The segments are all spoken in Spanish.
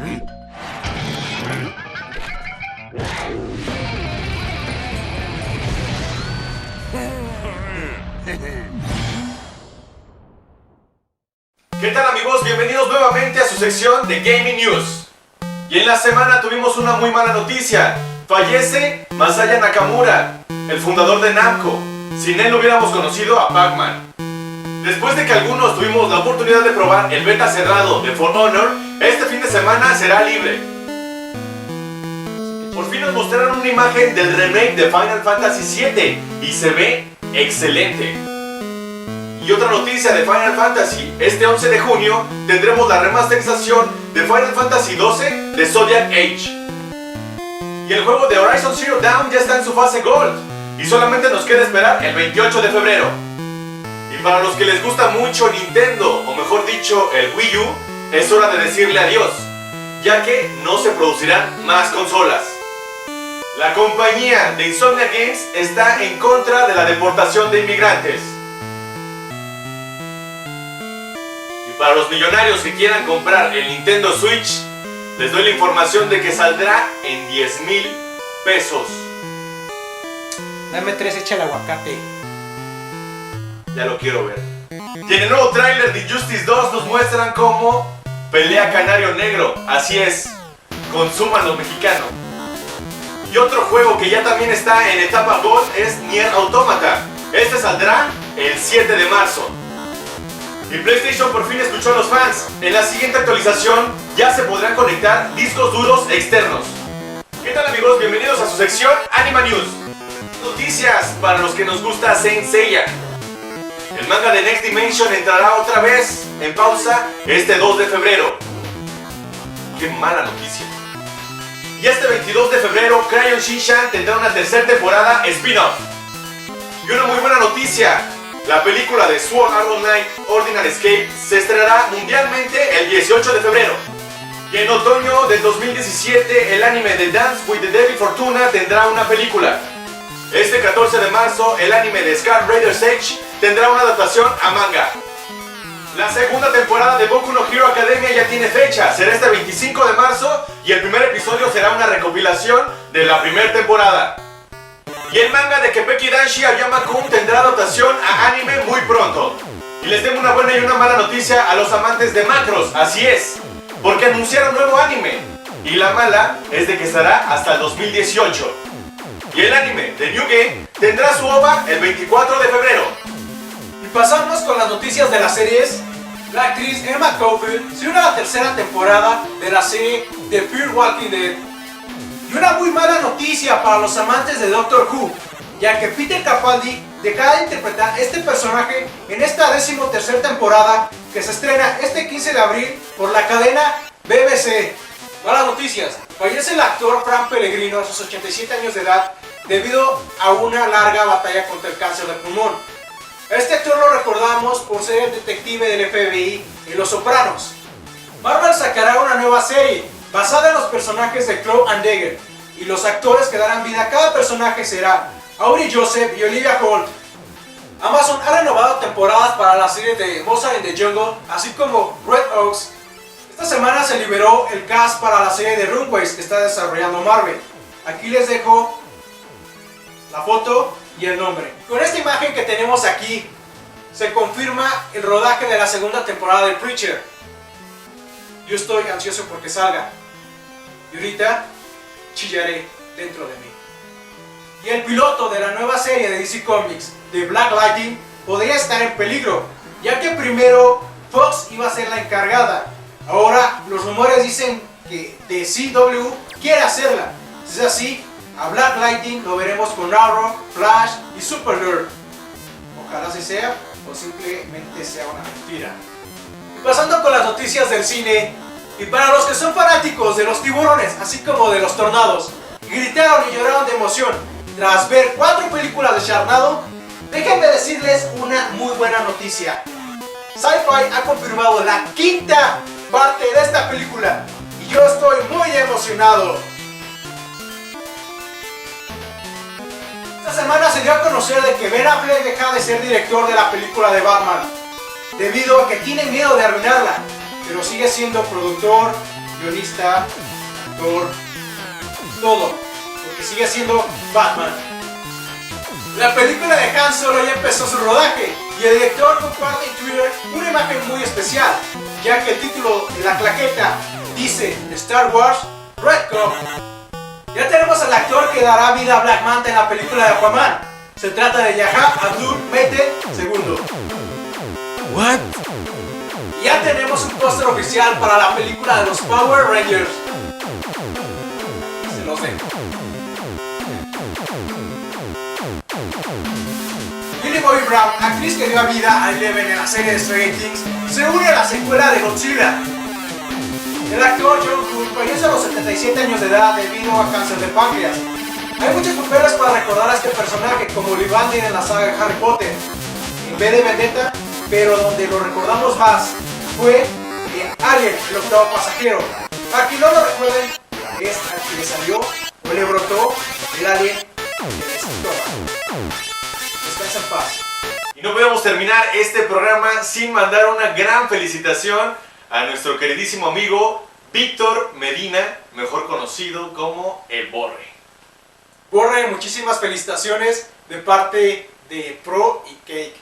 ¿Qué tal, amigos? Bienvenidos nuevamente a su sección de Gaming News. Y en la semana tuvimos una muy mala noticia. Fallece Masaya Nakamura, el fundador de Namco. Sin él no hubiéramos conocido a Pac-Man. Después de que algunos tuvimos la oportunidad de probar el beta cerrado de For Honor, este fin de semana será libre. Por fin nos mostraron una imagen del remake de Final Fantasy VII y se ve excelente. Y otra noticia de Final Fantasy: este 11 de junio tendremos la remasterización de Final Fantasy XII de Zodiac Age. Y el juego de Horizon Zero Dawn ya está en su fase Gold y solamente nos queda esperar el 28 de febrero. Y para los que les gusta mucho Nintendo, o mejor dicho el Wii U, es hora de decirle adiós, ya que no se producirán más consolas. La compañía de Insomnia Games está en contra de la deportación de inmigrantes. Para los millonarios que quieran comprar el Nintendo Switch, les doy la información de que saldrá en 10,000 pesos. Dame 3, echa el aguacate. Ya lo quiero ver. Y en el nuevo tráiler de Injustice 2 nos muestran cómo pelea Canario Negro. Así es, consuman lo mexicano. Y otro juego que ya también está en etapa Gold es Nier Automata. Este saldrá el 7 de marzo. Y PlayStation por fin escuchó a los fans. En la siguiente actualización ya se podrán conectar discos duros externos. ¿Qué tal, amigos? Bienvenidos a su sección Anima News. Noticias para los que nos gusta Saint Seiya. El manga de Next Dimension entrará otra vez en pausa este 2 de febrero. Qué mala noticia. Y este 22 de febrero Crayon Shin-chan tendrá una tercera temporada spin-off. Y una muy buena noticia: la película de Sword Art Online Ordinary Escape se estrenará mundialmente el 18 de febrero. Y en otoño del 2017 el anime de Dance with the Devil Fortuna tendrá una película. Este 14 de marzo el anime de Scar Raiders Edge tendrá una adaptación a manga. La segunda temporada de Boku no Hero Academia ya tiene fecha, será este 25 de marzo y el primer episodio será una recopilación de la primera temporada. Y el manga de Kepeki Danshi Ayama-kun tendrá adaptación a anime muy pronto. Y les tengo una buena y una mala noticia a los amantes de Macross, así es, porque anunciaron nuevo anime. Y la mala es de que estará hasta el 2018. Y el anime de New Game tendrá su OVA el 24 de febrero. Y pasamos con las noticias de las series. La actriz Emma Caulfield se une a la tercera temporada de la serie The Fear Walking Dead. Y una muy mala noticia para los amantes de Doctor Who, ya que Peter Capaldi dejará de interpretar este personaje en esta 13ª temporada que se estrena este 15 de abril por la cadena BBC. Malas noticias: fallece el actor Frank Pellegrino a sus 87 años de edad debido a una larga batalla contra el cáncer de pulmón. Este actor lo recordamos por ser el detective del FBI en Los Sopranos. Marvel sacará una nueva serie basada en los personajes de Cloak and Dagger, y los actores que darán vida a cada personaje será Aubrey Joseph y Olivia Holt. Amazon ha renovado temporadas para la serie de Mozart in the Jungle, así como Red Oaks. Esta semana se liberó el cast para la serie de Runaways que está desarrollando Marvel. Aquí les dejo la foto y el nombre. Con esta imagen que tenemos aquí, se confirma el rodaje de la segunda temporada de Preacher. Yo estoy ansioso porque salga. Y ahorita chillaré dentro de mí. Y el piloto de la nueva serie de DC Comics de Black Lightning podría estar en peligro, ya que primero Fox iba a ser la encargada. Ahora los rumores dicen que The CW quiere hacerla. Si es así, a Black Lightning lo veremos con Arrow, Flash y Supergirl. Ojalá así sea, o simplemente sea una mentira. Y pasando con las noticias del cine, y para los que son fanáticos de los tiburones, así como de los tornados, y gritaron y lloraron de emoción tras ver 4 películas de Sharknado, déjenme decirles una muy buena noticia. Sci-Fi ha confirmado la 5ª parte de esta película y yo estoy muy emocionado. Esta semana se dio a conocer de que Ben Affleck deja de ser director de la película de Batman, debido a que tiene miedo de arruinarla, pero sigue siendo productor, guionista, actor, todo, porque sigue siendo Batman. La película de Han Solo ya empezó su rodaje y el director comparte en Twitter una imagen muy especial, ya que el título de la claqueta dice Star Wars Red Cup. Ya tenemos al actor que dará vida a Black Manta en la película de Aquaman. Se trata de Yahya Abdul-Mateen II. What? Y ya tenemos un póster oficial para la película de los Power Rangers. Se los dejo. Millie Bobby Brown, actriz que dio vida a Eleven en la serie de Stranger Things, se une a la secuela de Godzilla. El actor John Goodman fallece a los 77 años de edad debido a cáncer de páncreas. Hay muchas papeles para recordar a este personaje, como Ollivander en la saga de Harry Potter, en V de Vendetta, pero donde lo recordamos más fue en Alien, el octavo pasajero. Para quien no lo recuerden, es al que le salió o le brotó el alien en la estómago. Descansa en paz. Y no podemos terminar este programa sin mandar una gran felicitación a nuestro queridísimo amigo Víctor Medina, mejor conocido como El Borre. Borre, muchísimas felicitaciones de parte de Pro y Cake.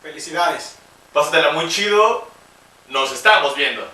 Felicidades. Pásatela muy chido, nos estamos viendo.